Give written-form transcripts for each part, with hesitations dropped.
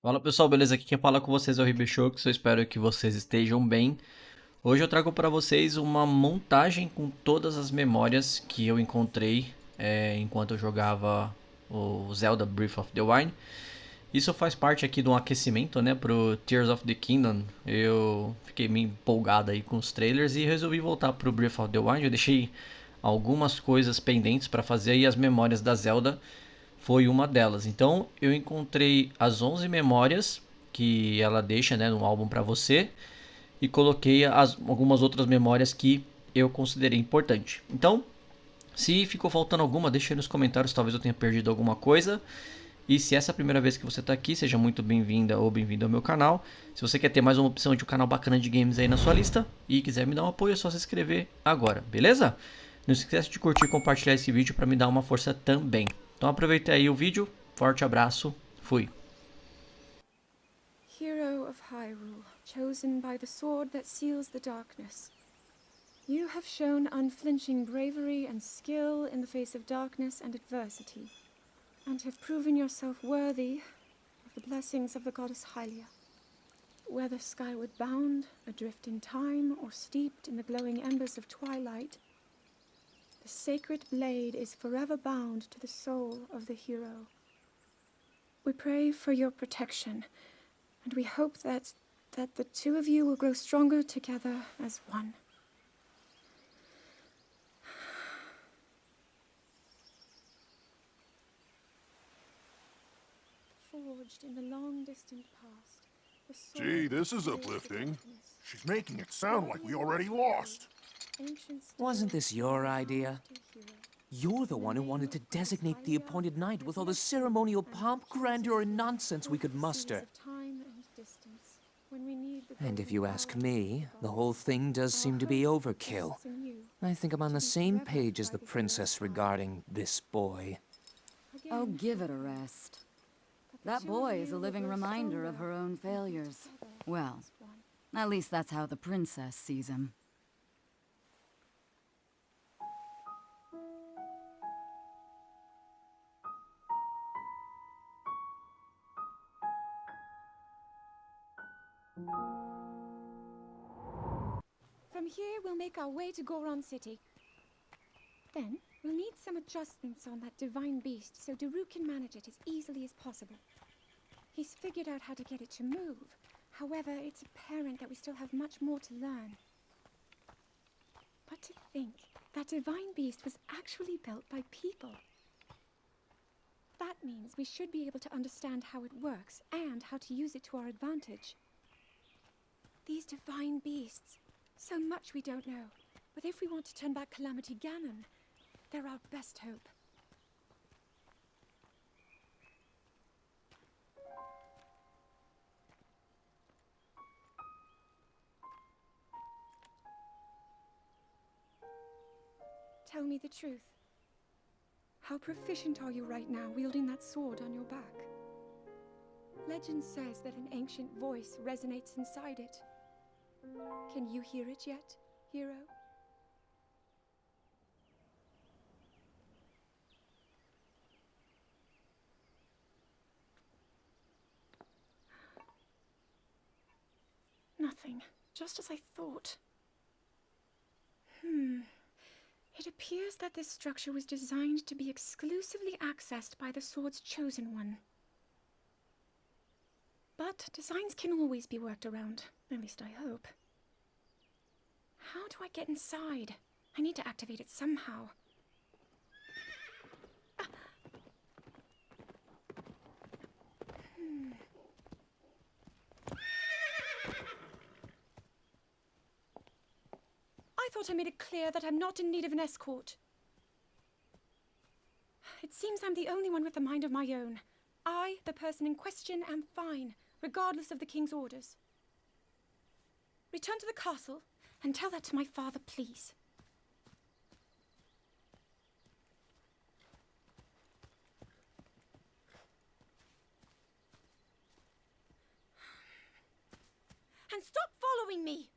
Fala pessoal, beleza? Aqui quem fala com vocês é o RBChoks, eu espero que vocês estejam bem. Hoje eu trago para vocês uma montagem com todas as memórias que eu encontrei enquanto eu jogava o Zelda Breath of the Wild. Isso faz parte aqui de um aquecimento, né, pro Tears of the Kingdom. Eu fiquei meio empolgado aí com os trailers e resolvi voltar pro Breath of the Wild. Eu deixei algumas coisas pendentes para fazer e as memórias da Zelda foi uma delas. Então eu encontrei as 11 memórias que ela deixa, né, no álbum para você e coloquei algumas outras memórias que eu considerei importante. Então, se ficou faltando alguma, deixa aí nos comentários, talvez eu tenha perdido alguma coisa. E se essa é a primeira vez que você está aqui, seja muito bem-vinda ou bem-vindo ao meu canal. Se você quer ter mais uma opção de um canal bacana de games aí na sua lista e quiser me dar um apoio, é só se inscrever agora, beleza? Não esquece de curtir e compartilhar esse vídeo para me dar uma força também. Então aproveita aí o vídeo, forte abraço, fui! Hero of Hyrule, chosen by the sword that seals the darkness. You have shown unflinching bravery and skill in the face of darkness and adversity, and have proven yourself worthy of the blessings of the goddess Hylia. Whether skyward bound, adrift in time, or steeped in the glowing embers of twilight, the sacred blade is forever bound to the soul of the hero. We pray for your protection, and we hope that the two of you will grow stronger together as one. Forged in the long distant past, the sword Gee, this is that seals the uplifting. darkness. She's making it sound like we already lost. Ancient Wasn't stories this your bound idea? to hero. You're the one who wanted to designate the appointed night with all the ceremonial pomp, grandeur, and nonsense we could muster. Seas of time and distance, when we need the And if golden you ask power me, of the gods. whole thing does Our seem to be hope overkill. rests in you. I think I'm on the To be same forever page as by the the princess hero's side. regarding this boy. Again, Oh, give we it a pray rest. that the That two of boy you is a will living grow reminder of stronger her own and be failures. together Well, as one. at least that's how the princess sees him. From here, we'll make our way to Goron City. Then, we'll need some adjustments on that divine beast so Daru can manage it as easily as possible. He's figured out how to get it to move. However, it's apparent that we still have much more to learn. But to think, that divine beast was actually built by people. That means we should be able to understand how it works and how to use it to our advantage. These divine beasts, so much we don't know. But if we want to turn back Calamity Ganon, they're our best hope. Tell me the truth. How proficient are you right now wielding that sword on your back? Legend says that an ancient voice resonates inside it. Can you hear it yet, hero? Nothing. Just as I thought. It appears that this structure was designed to be exclusively accessed by the sword's chosen one. But designs can always be worked around. At least I hope. How do I get inside? I need to activate it somehow. I thought I made it clear that I'm not in need of an escort. It seems I'm the only one with a mind of my own. I, the person in question, am fine, regardless of the king's orders. Return to the castle and tell that to my father, please. And stop following me!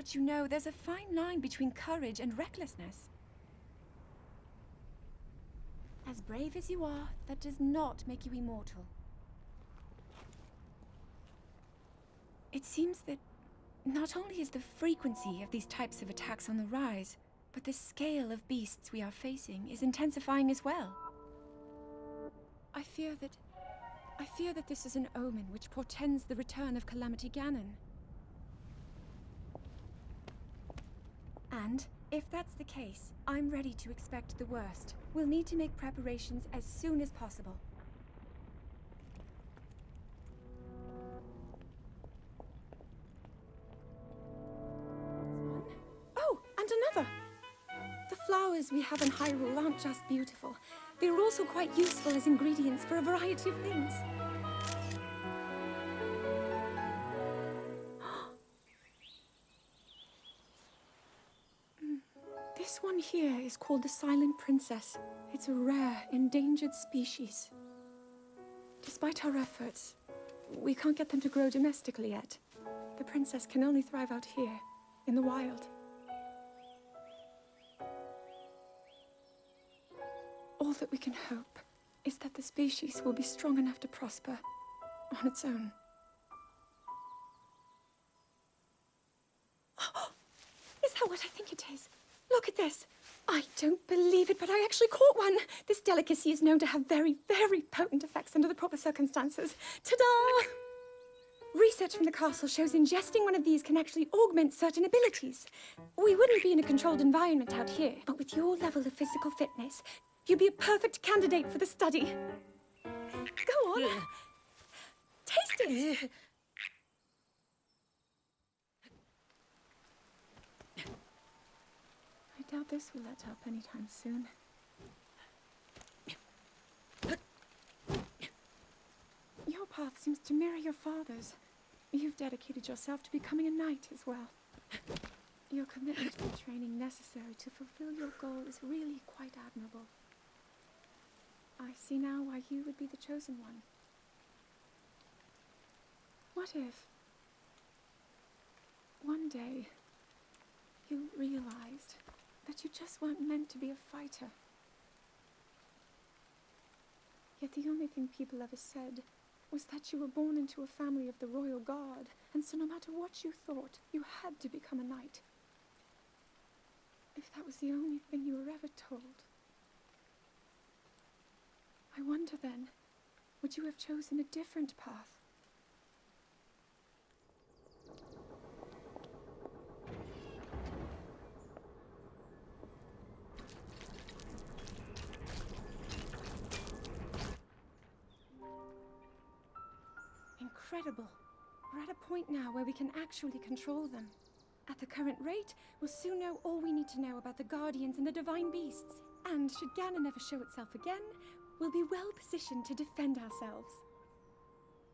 But you know, there's a fine line between courage and recklessness. As brave as you are, that does not make you immortal. It seems that not only is the frequency of these types of attacks on the rise, but the scale of beasts we are facing is intensifying as well. I fear that this is an omen which portends the return of Calamity Ganon. And, if that's the case, I'm ready to expect the worst. We'll need to make preparations as soon as possible. Oh, and another! The flowers we have in Hyrule aren't just beautiful. They're also quite useful as ingredients for a variety of things. This one here is called the Silent Princess. It's a rare, endangered species. Despite our efforts, we can't get them to grow domestically yet. The princess can only thrive out here, in the wild. All that we can hope is that the species will be strong enough to prosper on its own. Is that what I think it is? Look at this. I don't believe it, but I actually caught one. This delicacy is known to have very, very potent effects under the proper circumstances. Ta-da! Research from the castle shows ingesting one of these can actually augment certain abilities. We wouldn't be in a controlled environment out here, but with your level of physical fitness, you'd be a perfect candidate for the study. Go on. Taste it. I doubt this will let up anytime soon. Your path seems to mirror your father's. You've dedicated yourself to becoming a knight as well. Your commitment to the training necessary to fulfill your goal is really quite admirable. I see now why you would be the chosen one. What if one day you realized that you just weren't meant to be a fighter? Yet the only thing people ever said was that you were born into a family of the royal guard, and so no matter what you thought, you had to become a knight. If that was the only thing you were ever told, I wonder then, would you have chosen a different path? Incredible. We're at a point now where we can actually control them. At the current rate, we'll soon know all we need to know about the Guardians and the Divine Beasts. And should Ganon ever show itself again, we'll be well positioned to defend ourselves.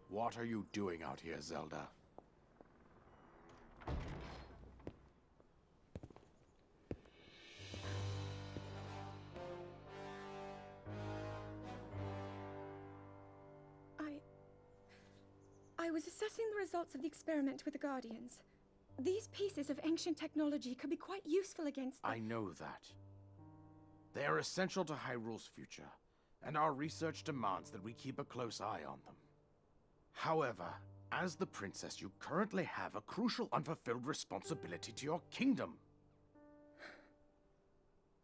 What are you doing out here, Zelda? I was assessing the results of the experiment with the Guardians. These pieces of ancient technology could be quite useful against I know that. They are essential to Hyrule's future, and our research demands that we keep a close eye on them. However, as the princess, you currently have a crucial unfulfilled responsibility to your kingdom.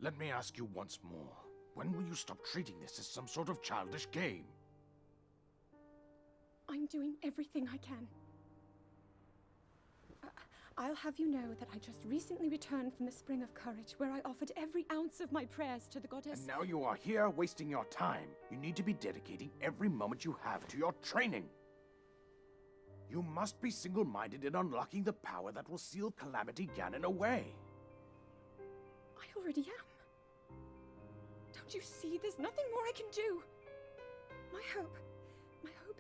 Let me ask you once more, when will you stop treating this as some sort of childish game? I'm doing everything I can. I'll have you know that I just recently returned from the Spring of Courage, where I offered every ounce of my prayers to the goddess. And now you are here wasting your time. You need to be dedicating every moment you have to your training. You must be single-minded in unlocking the power that will seal Calamity Ganon away. I already am. Don't you see? There's nothing more I can do. My hope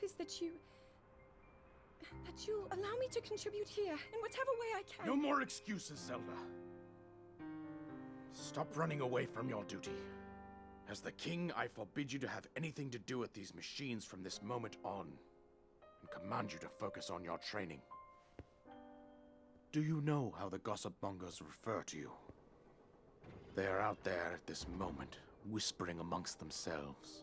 is that you'll allow me to contribute here in whatever way I can. No more excuses, Zelda. Stop running away from your duty. As the king, I forbid you to have anything to do with these machines from this moment on, and command you to focus on your training. Do you know how the gossip mongers refer to you? They are out there at this moment, whispering amongst themselves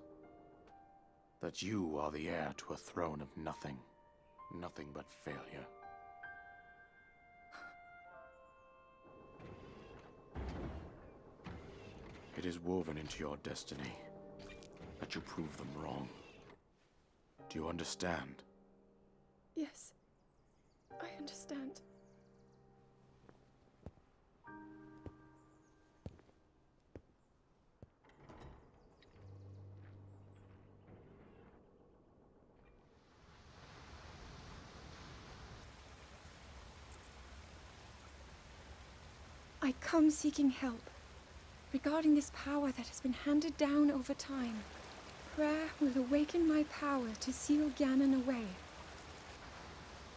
that you are the heir to a throne of nothing. Nothing but failure. It is woven into your destiny that you prove them wrong. Do you understand? Yes, I understand. I come seeking help regarding this power that has been handed down over time. Prayer will awaken my power to seal Ganon away.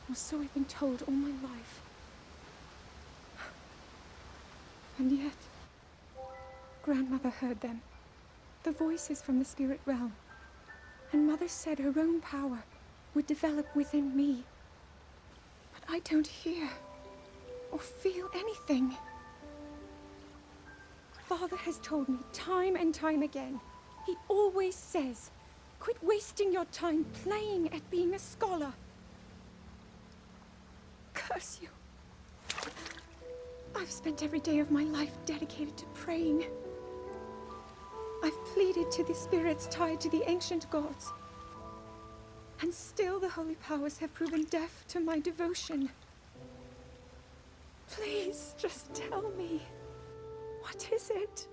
Or so I've been told all my life. And yet, Grandmother heard them, the voices from the spirit realm, and Mother said her own power would develop within me. But I don't hear or feel anything. Father has told me time and time again. He always says, quit wasting your time playing at being a scholar. Curse you. I've spent every day of my life dedicated to praying. I've pleaded to the spirits tied to the ancient gods. And still the holy powers have proven deaf to my devotion. Please, just tell me. What is it?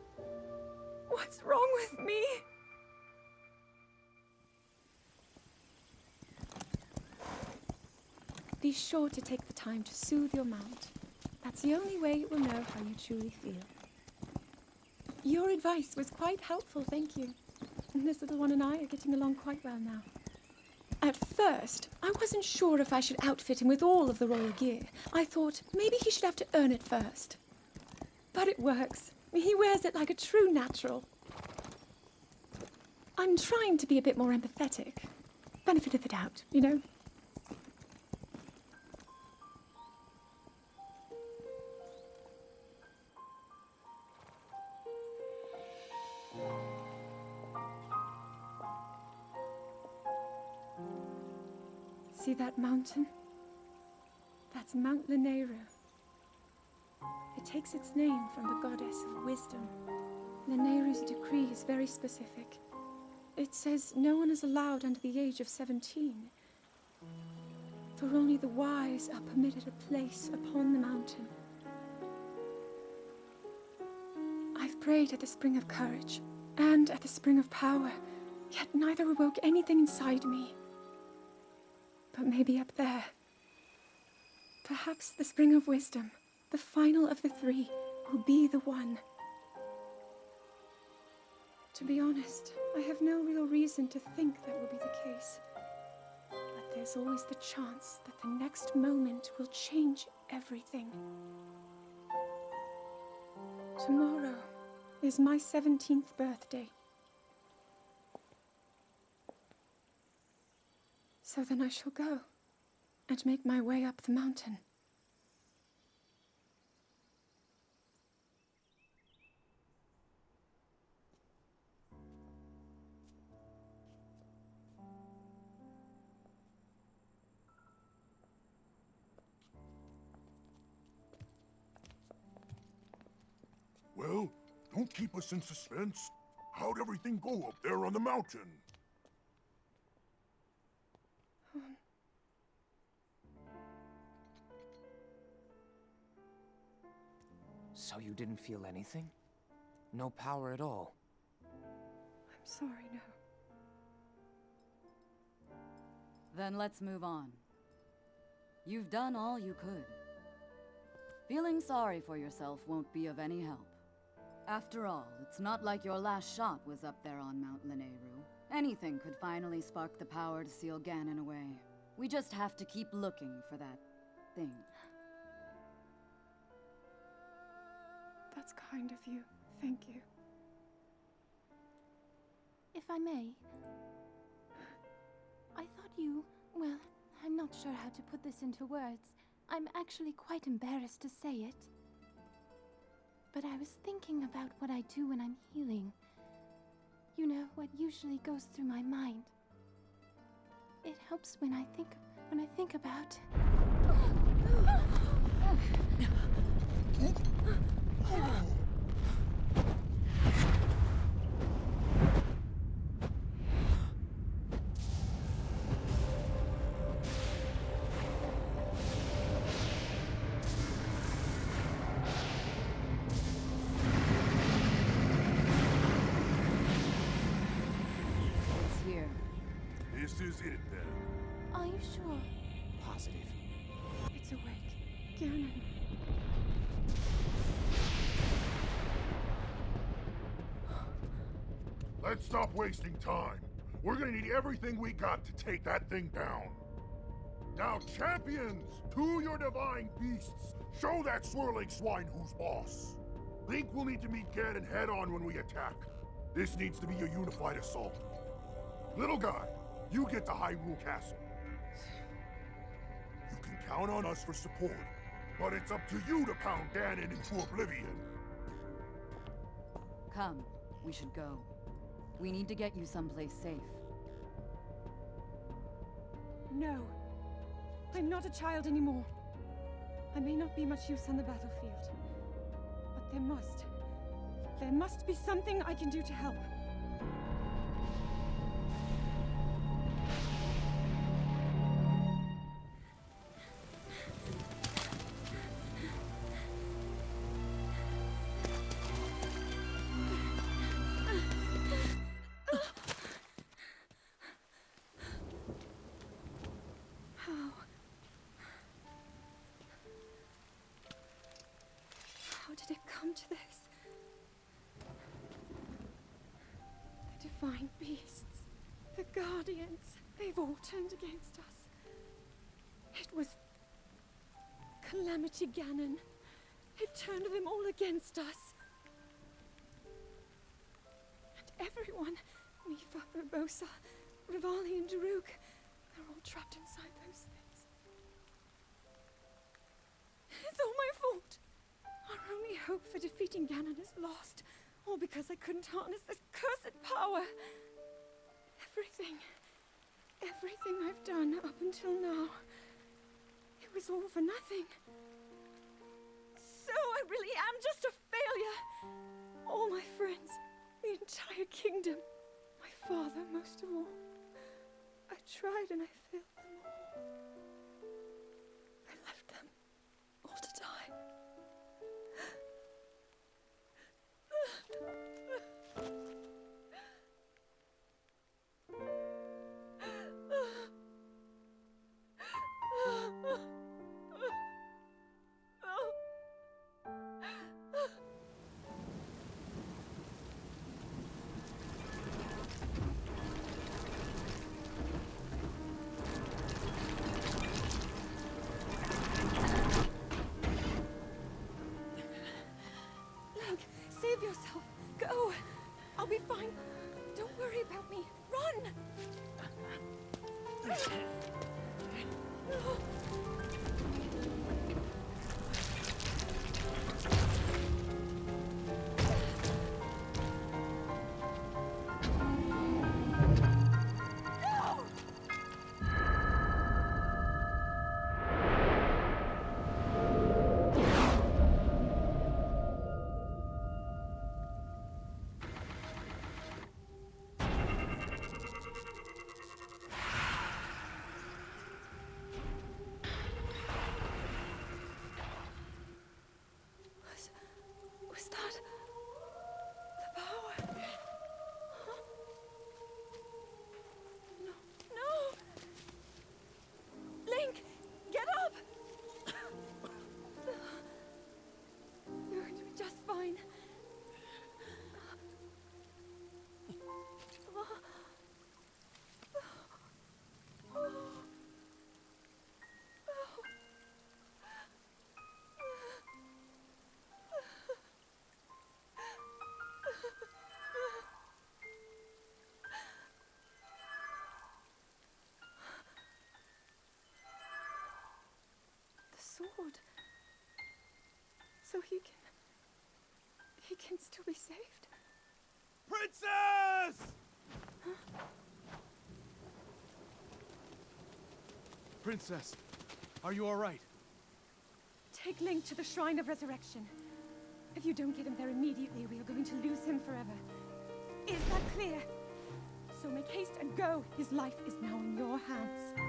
What's wrong with me? Be sure to take the time to soothe your mount. That's the only way it will know how you truly feel. Your advice was quite helpful, thank you. This little one and I are getting along quite well now. At first, I wasn't sure if I should outfit him with all of the royal gear. I thought maybe he should have to earn it first. But it works. He wears it like a true natural. I'm trying to be a bit more empathetic. Benefit of the doubt, you know? See that mountain? That's Mount Lanayru. It takes its name from the goddess of wisdom. Lanayru's decree is very specific. It says no one is allowed under the age of 17. For only the wise are permitted a place upon the mountain. I've prayed at the spring of courage and at the spring of power, yet neither awoke anything inside me. But maybe up there. Perhaps the spring of wisdom, the final of the three, will be the one. To be honest, I have no real reason to think that will be the case. But there's always the chance that the next moment will change everything. Tomorrow is my 17th birthday. So then I shall go and make my way up the mountain. Well, don't keep us in suspense. How'd everything go up there on the mountain? So you didn't feel anything? No power at all? I'm sorry, no. Then let's move on. You've done all you could. Feeling sorry for yourself won't be of any help. After all, it's not like your last shot was up there on Mount Lanayru. Anything could finally spark the power to seal Ganon away. We just have to keep looking for that thing. That's kind of you. Thank you. If I may, I thought you, well, I'm not sure how to put this into words. I'm actually quite embarrassed to say it. But I was thinking about what I do when I'm healing. You know, what usually goes through my mind. It helps when I think about... It's here. This is it, then. Are you sure? Positive. It's awake. Ganon. Let's stop wasting time. We're gonna need everything we got to take that thing down. Now, champions, to your divine beasts, show that swirling swine who's boss. Link will need to meet Ganon head-on when we attack. This needs to be a unified assault. Little guy, you get to Hyrule Castle. You can count on us for support, but it's up to you to pound Ganon into oblivion. Come, we should go. We need to get you someplace safe. No. I'm not a child anymore. I may not be much use on the battlefield. But there must be something I can do to help. How did it come to this? The divine beasts, the guardians, they've all turned against us. It was Calamity Ganon. It turned them all against us. And everyone, Mipha, Urbosa, Revali and Daruk, they're all trapped inside those things. It's all my fault. Our only hope for defeating Ganon is lost, all because I couldn't harness this cursed power. Everything I've done up until now, it was all for nothing. So I really am just a failure. All my friends, the entire kingdom, my father most of all. I tried and I failed them all. I left them all to die. Save yourself. Go. I'll be fine. Don't worry about me. Run! sword. So he can still be saved. Princess! Princess, are you all right? Take Link to the Shrine of Resurrection. If you don't get him there immediately, we are going to lose him forever. Is that clear? So make haste and go. His life is now in your hands.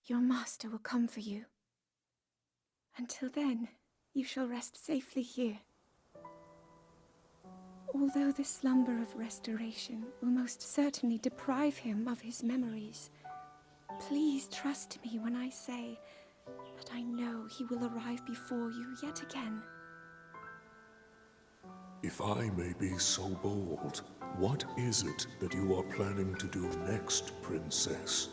Your master will come for you. Until then, you shall rest safely here. Although the slumber of restoration will most certainly deprive him of his memories, please trust me when I say that I know he will arrive before you yet again. If I may be so bold, what is it that you are planning to do next, Princess?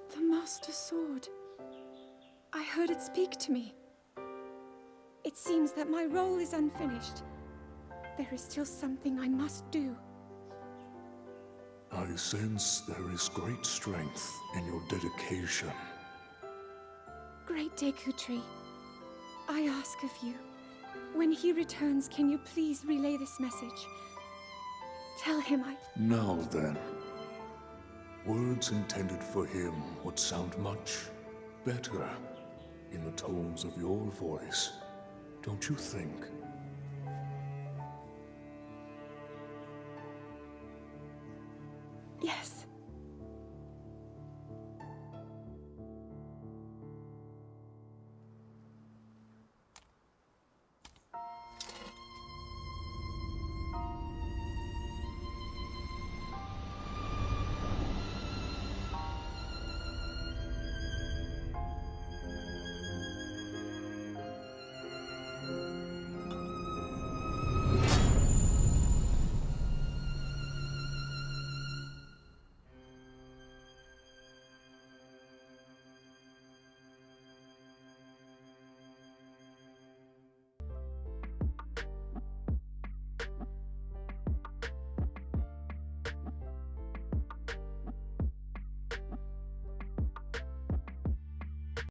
The Master Sword. I heard it speak to me. It seems that my role is unfinished. There is still something I must do. I sense there is great strength in your dedication. Great Dekutri, I ask of you, when he returns, can you please relay this message? Tell him Now then. Words intended for him would sound much better in the tones of your voice, don't you think? Yes.